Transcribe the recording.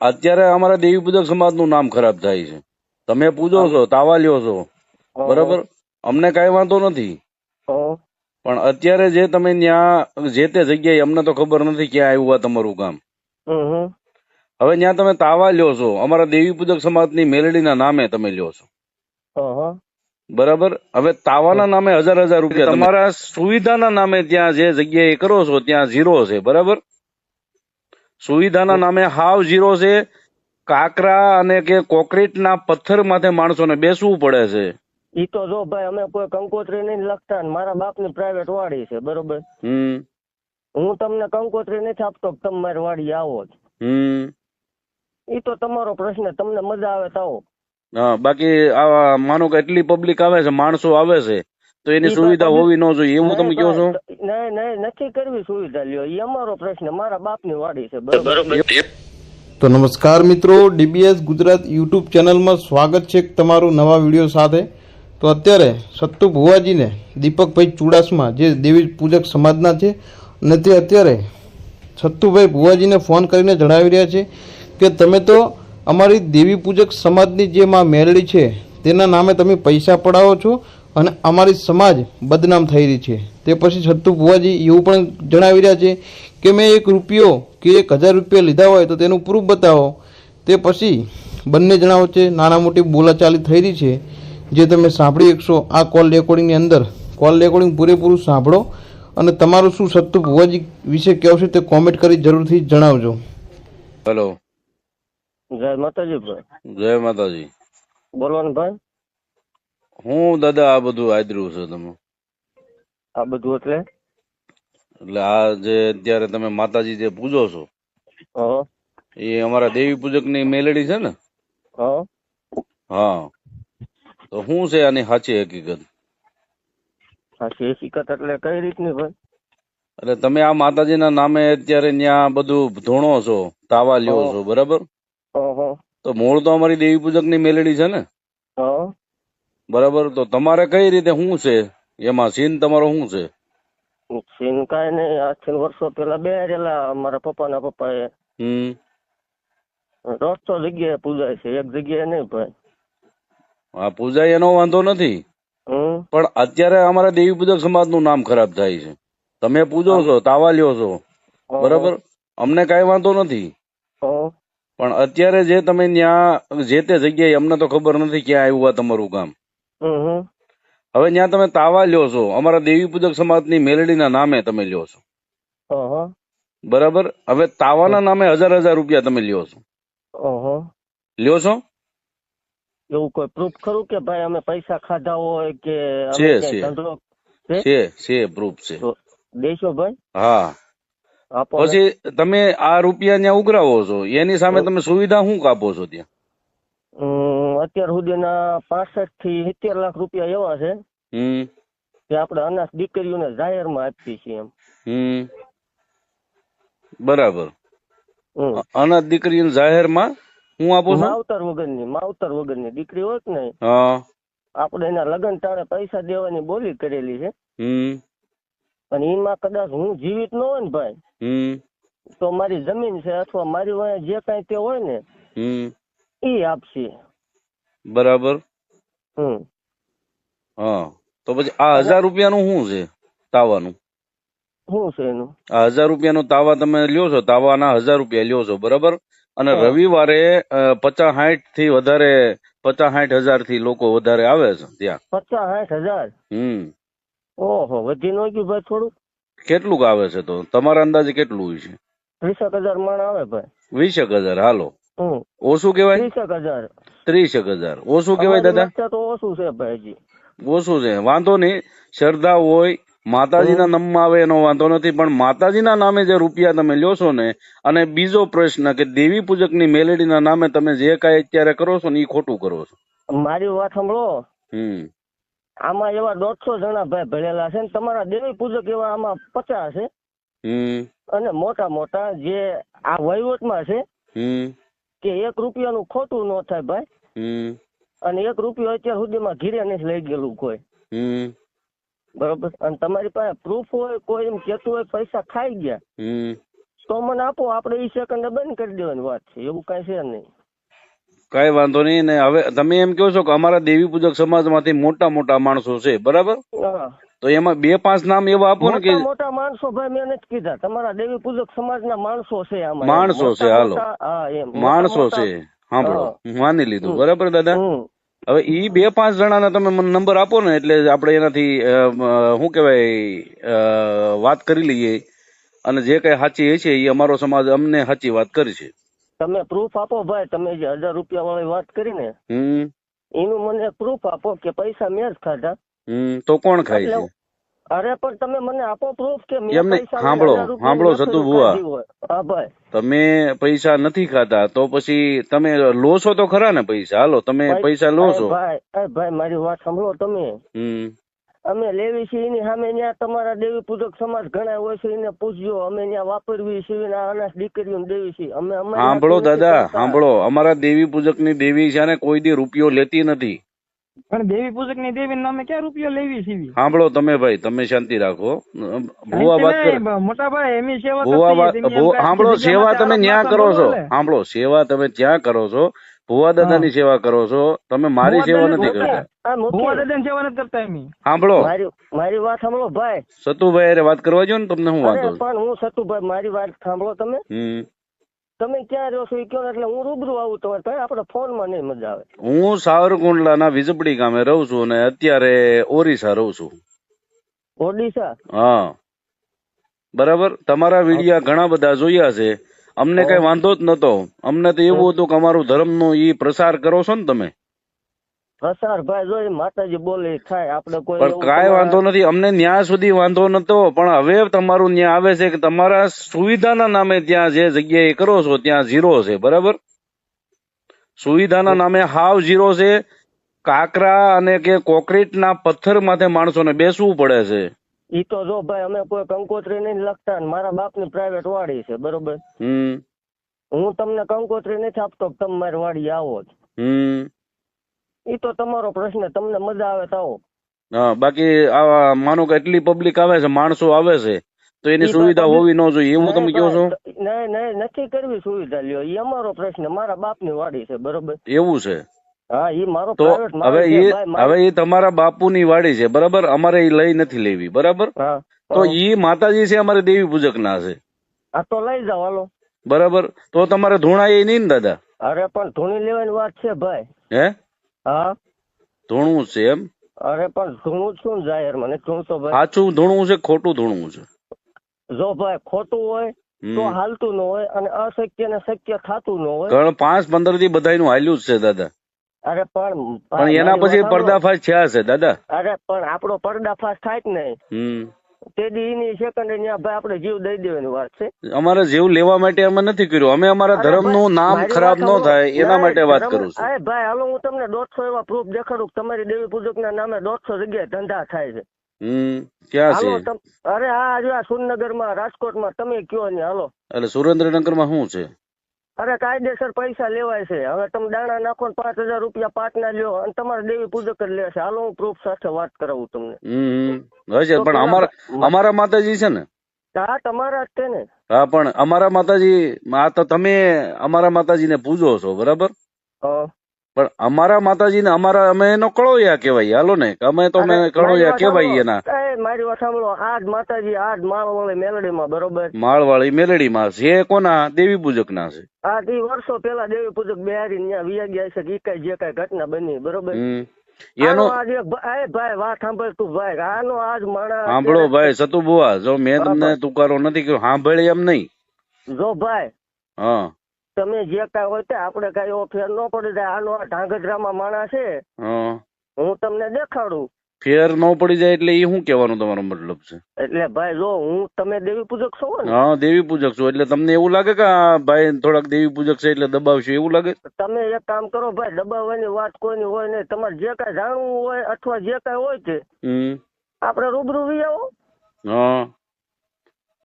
અત્યારે અમારા દેવી પૂજક સમાજ નું નામ ખરાબ થાય છે. તમે પૂજો છો, તાવા લ્યો છો, બરાબર, અમને કઈ વાંધો નથી. પણ અત્યારે જે તમે ત્યાં જે તે જગ્યાએ, અમને તો ખબર નથી ક્યાં આવ્યું તમારું ગામ. હવે ત્યાં તમે તાવા લ્યો છો, અમારા દેવી પૂજક સમાજની મેલડીના નામે તમે લ્યો છો, બરાબર. હવે તાવાના નામે હજાર રૂપિયા, તમારા સુવિધાના નામે ત્યાં જે જગ્યાએ કરો છો ત્યાં ઝીરો છે, બરાબર. સુવિધાના નામે હાવ ઝીરો છે. કાકરા અને કે કોન્ક્રીટના પથ્થર માથે માણસોને બેસવું પડે છે. ઈ તો જો ભાઈ અમે કોઈ કંકોત્રી નહીં લખતા ને મારા બાપની પ્રાઇવેટ વાડી છે, બરોબર. હું તમને કંકોત્રી નથી આપતો, તમે મારી વાડી આવો જ. ઈ તો તમારો પ્રશ્ન, તમને મજા આવે તો આવો. હા, બાકી આવા માનો કે એટલી પબ્લિક આવે છે, માણસો આવે છે, તો એની સુવિધા હોવી ન જોઈએ એવું તમે કહો છો? નહીં, નથી કરવી સુવિધા, લ્યો, ઈ અમારો પ્રશ્ન, મારા બાપની વાડી છે, બરોબર. તો નમસ્કાર મિત્રો, ડીબીએસ ગુજરાત યુટ્યુબ ચેનલમાં સ્વાગત છે તમારું નવા વિડીયો સાથે. તો અત્યારે સત્તુ ભુવાજીને દીપકભાઈ ચુડાસમા જે દેવી પૂજક સમાજના છે, અને તે અત્યારે સત્તુભાઈ ભુવાજીને ફોન કરીને જણાવી રહ્યા છે કે તમે તો અમારી દેવી પૂજક સમાજની જે માં મેલડી છે તેના નામે તમે પૈસા પડાવો છો અને અમારી સમાજ બદનામ થઈ રહી છે. તે પછી સત્તુ ભુવાજી એવું પણ જણાવી રહ્યા છે કે મેં 1 રૂપિયો કે 1000 રૂપિયા લીધા હોય તો તેનું પ્રૂફ બતાવો. તે પછી બંને જણા વચ્ચે નાના મોટી બોલાચાલી થઈ રહી છે, જે તમે સાંભળી શકશો આ કોલ રેકોર્ડિંગની અંદર. કોલ રેકોર્ડિંગ પૂરેપૂરું સાંભળો અને તમારું શું સત્તુ ભુવાજી વિશે કહેવું છે તે કોમેન્ટ કરી જરૂરથી જણાવજો. હેલો, જય માતાજી ભાઈ. જય માતાજી. બોલો ને ભાઈ. હું દાદા આ બધું આદર્યું છે તમે? આ બધું એટલે આ જે અત્યારે તમે માતાજી જે પૂજો છો એ અમારા દેવી પૂજક ની મેલડી છે ને? હા, તો શું છે આની સાચી હકીકત? સાચી હકીકત એટલે કઈ રીતની ભાઈ? એટલે તમે આ માતાજીના નામે અત્યારે ત્યાં બધું ધોણો છો, તાવા લ્યો છો, બરાબર. તો મૂળ તો અમારી દેવી પૂજક ની મેલડી છે ને, બરાબર. તો તમારે કઈ રીતે શું છે એમાં સીન તમારો શું છે? સીન કાંઈ નહીં, આજથી વર્ષો પેલા બેરેલા અમારા પપ્પાના પપ્પાએ 100 જગ્યાએ પૂજાય છે, એક જગ્યાએ નહીં ભાઈ. હા, પૂજાય એનો વાંધો નથી, પણ અત્યારે અમારા દેવી પૂજક સમાજ નું નામ ખરાબ થાય છે. તમે પૂજો છો, તાવા લ્યો છો, બરાબર, અમને કઈ વાંધો નથી. પણ અત્યારે જે તમે ત્યાં જે તે જગ્યાએ, અમને તો ખબર નથી ક્યાં આવ્યું તમારું ગામ. હવે ત્યાં તમે તાવા લ્યો છો, અમારા દેવી પૂજક સમાજની મેલડીના નામે તમે લ્યો છો, બરાબર. હવે તાવાના નામે હજાર રૂપિયા તમે લ્યો છો, લ્યો છો. એવું કોઈ પ્રૂફ ખરું કે ભાઈ અમે પૈસા ખાધા હોય કે? છે પ્રૂફ છે. દેશો ભાઈ. હા, પછી તમે આ રૂપિયા ત્યાં ઉઘરાવો છો, એની સામે તમે સુવિધા શું કાપો છો ત્યાં? અત્યાર સુધીના 65 થી 70 લાખ રૂપિયા એવા છે કે આપણે અનાથ દીકરીઓને જાહેરમાં આપીએ છીએ એમ. બરાબર. અનાથ દીકરીઓને જાહેરમાં હું આપો છો? માવતર વગરની દીકરી હોય ને, આપણે એના લગ્ન ટાણે પૈસા દેવાની બોલી કરેલી છે. અને એમાં કદાચ હું જીવિત ન હોય ને ભાઈ, તો મારી જમીન છે અથવા મારી વાંહે જે કઈ તે હોય ને એ આપશે. બરાબર. હા, તો પછી આ 1000 રૂપિયાનું શું છે તાવાનું? શું છે એનું? આ 1000 રૂપિયાનો તાવા તમે લ્યો છો, તાવાના 1000 રૂપિયા લ્યો છો, બરાબર. અને રવિવારે 50-60 થી વધારે, 50-60 હજાર થી લોકો વધારે આવે છે ત્યાં. 50-60 હજાર? ઓહો, વધી ન ગયું ભાઈ થોડું? કેટલું આવે છે તો તમારા અંદાજે કેટલું હોય છે? 30,000 માણ આવે ભાઈ. 20,000? હાલો, ઓછું કેવાય? 30,000. 30,000 ઓછું કેવાય દાદા? તો ઓછું છે ભાઈ, હજી ઓછું છે. વાંધો નહીં, શ્રદ્ધા હોય, માતાજીના નામમાં આવે એનો વાંધો નથી, પણ માતાજીના નામે જે રૂપિયા તમે લ્યો છો ને, અને બીજો પ્રશ્ન કે દેવી પૂજકની મેલેડીના નામે તમે જે કાંઈ અત્યારે કરો છો ને એ ખોટું કરો છો. મારી વાત સાંભળો. આમાં એવા 150 જણા ભાઈ ભરેલા છે ને, તમારા દેવી પૂજક એવા આમાં 50 છે. અને મોટા મોટા જે આ વહીવટમાં છે કે 1 રૂપિયાનું ખોટું ન થાય ભાઈ. અને 1 રૂપિયો અત્યાર સુધીમાં ઘીરે નથી લઈ ગયેલું કોઈ, બરોબર. અને તમારી પાસે પ્રૂફ હોય, કોઈ એમ કેતું હોય પૈસા ખાઈ ગયા, તો મને આપો, આપણે ઈ સેકન્ડ બંધ કરી દેવાની વાત છે, એવું કઈ છે નહીં. કઈ વાંધો નહીં. ને હવે તમે એમ કહો છો કે અમારા દેવી પૂજક સમાજમાંથી મોટા મોટા માણસો છે, બરાબર? હા, તો એમાં 2-5 નામ એવા આપો ને કે મોટા મોટા માણસો ભાઈ મેં નથી કીધા, તમારા દેવી પૂજક સમાજના માણસો છે આમાં. માણસો છે, હાલો હા એમ માણસો છે, સાંભળો, માની લીધું, બરાબર દાદા? હવે ઈ 2-5 જણાના તમે મને નંબર આપો ને, એટલે આપણે એનાથી શું કહેવાય વાત કરી લઈએ, અને જે કઈ સાચી હશે એ અમારો સમાજ અમને સાચી વાત કરી છે. તમે પ્રૂફ આપો ભાઈ, તમે જે 1000 રૂપિયા વાળી વાત કરી ને એનું મને પ્રૂફ આપો કે પૈસા મેં જ ખાધા. તો કોણ ખાય છે? અરે પણ તમે મને આપો પ્રૂફ કે મેં એમને પૈસા. સાંભળો સતુ ભુવા, હા ભાઈ, તમે પૈસા નથી ખાતા તો પછી તમે લો છો તો ખરા ને પૈસા? હાલો, તમે પૈસા લો છો. ભાઈ મારી વાત સાંભળો તમે. અમે લેવી છીએ એની સામે ત્યાં તમારા દેવી પૂજક સમાજ ઘણા હોય છે, એને પૂછજો. અમે ત્યાં વાપરવી છીએ, અનાજ દીકરીઓને દેવી છીએ અમે. સાંભળો દાદા, સાંભળો, અમારા દેવી પૂજક ની દેવી છે ને કોઈ દી રૂપિયો લેતી નથી. પણ દેવી પૂજક ની દેવી નામે ક્યાં રૂપિયો લેવી છે? સાંભળો તમે ભાઈ, તમે શાંતિ રાખો. ભુવા વાત કરે, મોટા ભાઈ એમની સેવા. સાંભળો, સેવા તમે ન્યા કરો છો, સાંભળો, સેવા તમે ત્યાં કરો છો, ભુવા દાદા ની સેવા કરો છો તમે, મારી સેવા નથી કરતા. ભુવા દાદા ની સેવા નથી કરતા એમ. સાંભળો, મારી વાત સાંભળો ભાઈ. સતુભાઈ અરે વાત કરવા જો ને, તમને શું વાંધો? પણ હું સતુભાઈ, મારી વાત સાંભળો તમે. તમે ક્યાં રહ્યો છો એ કહો એટલે હું રૂબરૂ આવું તમારે. ભાઈ આપણે ફોન માં નહીં મજા આવે. હું સાવરકુંડલાના વિજપડી ગામે રહું છું અને અત્યારે ઓરિસ્સા રહું છું. ઓડિશા? હા, બરાબર. તમારા વિડિયા ઘણા બધા જોયા છે, અમને કઈ વાંધો જ નતો. અમને તો એવું હતું કે અમારું ધર્મ નો ઈ પ્રસાર કરો છો ને તમે. પ્રસાર ભાઈ જો માતાજી બોલે થાય, આપણે કોઈ પણ કાંઈ વાંધો નથી, અમને ન્યા સુધી વાંધો નતો. પણ હવે તમારું ન્યા આવે છે કે તમારા સુવિધાના નામે ત્યાં જે જગ્યાએ કરો છો ત્યાં 0 છે, બરાબર? સુવિધાના નામે હાવ 0 છે. કાકરા અને કે કોન્ક્રીટ ના પથ્થર માથે માણસોને બેસવું પડે છે. ઈ તો જો ભાઈ અમે કોઈ કંકોત્રી નહીં લખતા, મારા બાપ ની પ્રાઇવેટ વાડી છે, બરોબર? હું તમને કંકોત્રી નથી આપતો, તમે મારી વાડી આવો. ઈ તો તમારો પ્રશ્ન, તમને મજા આવે તો આવો. હા, બાકી માનો કે એટલી પબ્લિક આવે છે, માણસો આવે છે, તો એની સુવિધા હોવી ન જોઈએ એવું તમે કહો છો? નહીં, નથી કરવી સુવિધા, લ્યો ઈ અમારો પ્રશ્ન. મારા બાપ ની વાડી છે, બરોબર? એવું છે? હા, ઈ મારો તો પ્રાઇવેટ. હવે એ તમારા બાપુ ની વાડી છે, બરાબર? અમારે એ લઈ નથી લેવી, બરાબર? તો ઈ માતાજી છે, અમારે દેવી પૂજક ના છે. આ તો લઈ જાવ, હાલો. બરાબર, તો તમારે ધૂણા એ નહીં ને દાદા? અરે પણ ધૂણી લેવાની વાત છે ભાઈ. હે? હા, ધૂણું છે એમ? અરે પણ ધૂણું છું જાહેર મને ધૂણતો ભાઈ. સાચું ધૂણું છે, ખોટું ધૂણું છે? જો ભાઈ ખોટું હોય તો હાલતું ન હોય, અને અશક્ય ને શક્ય થતું ન હોય. 5-15 થી બધાનું હાલ્યું જ છે દાદા. અરે પણ એના પછી પર્દાફાશ થયા છે દાદા. અરે પણ આપણો પર્દાફાશ થાય જ નહીં. તે દી સેકન્ડ ત્યાં ભાઈ આપણે જીવ દઈ દેવાની વાત છે. અમારે જીવ લેવા માટે અમે નથી કર્યું, અમે અમારા ધર્મ નું નામ ખરાબ ન થાય એના માટે વાત કરું છું. અરે ભાઈ હાલો, હું તમને 150 એવા પ્રૂફ દેખાડું. તમારી દેવી પૂજક ના નામે 200 જગ્યાએ ધંધા થાય છે. ક્યાં છે? અરે આ સુરનગર માં, રાજકોટ માં, તમે કયો ને હાલો. એટલે સુરેન્દ્રનગર માં શું છે? અરે કાયદેસર પૈસા લેવાય છે. હવે તમે દાણા નાખો 5000 રૂપિયા પાટના લ્યો અને તમારા દેવી પૂજક જ લેશે. હાલો હું પ્રૂફ સાથે વાત કરાવું તમને. હશે, પણ અમારા માતાજી છે ને? હા, તમારા જ છે ને. હા, પણ અમારા માતાજી, આ તો તમે અમારા માતાજી ને પૂજો છો, બરાબર? પણ અમારા માતાજી ને અમે એનો કળોયા કેવાય, હાલો ને, અમે તો કળોયા કેવાય એના. મારી વાત સાંભળો, આજ માતાજી આજ માળવાળી મેલડી માં, બરોબર? માળવાળી મેલડી માં છે, કોના? દેવી પૂજક ના છે. આ વર્ષો પેલા દેવી પૂજક બિહારી ત્યાં વિયા ગયા છે, જે કઈ ઘટના બની, બરોબર? ભાઈ વાત સાંભળ તું ભાઈ, આનો આજ માણસ સાંભળો ભાઈ સતુ બુઆ, જો મેં તમને તુકારો નથી કર્યો, સાંભળે એમ નહીં. જો ભાઈ, હા, તમે જે કઈ હોય તે આપણે કઈ એવો ફેર ન પડી જાય. આનો આ ઢાંગધ્રામાં માણસ છે, હું તમને દેખાડું. ફેર ન પડી જાય એટલે એ શું કહેવાનું તમારો મતલબ છે? એટલે ભાઈ જો તમે દેવી પૂજક છો ને? હા, દેવી પૂજક છો. એટલે તમને એવું લાગે કે ભાઈ થોડાક દેવી પૂજક છે એટલે દબાવશે એવું લાગે? તમે એક કામ કરો ભાઈ, દબાવવાની વાત કોઈની હોય નહીં. તમારે જે કઈ જાણવું હોય અથવા જે કઈ હોય તે આપણે રૂબરૂ વી આવો.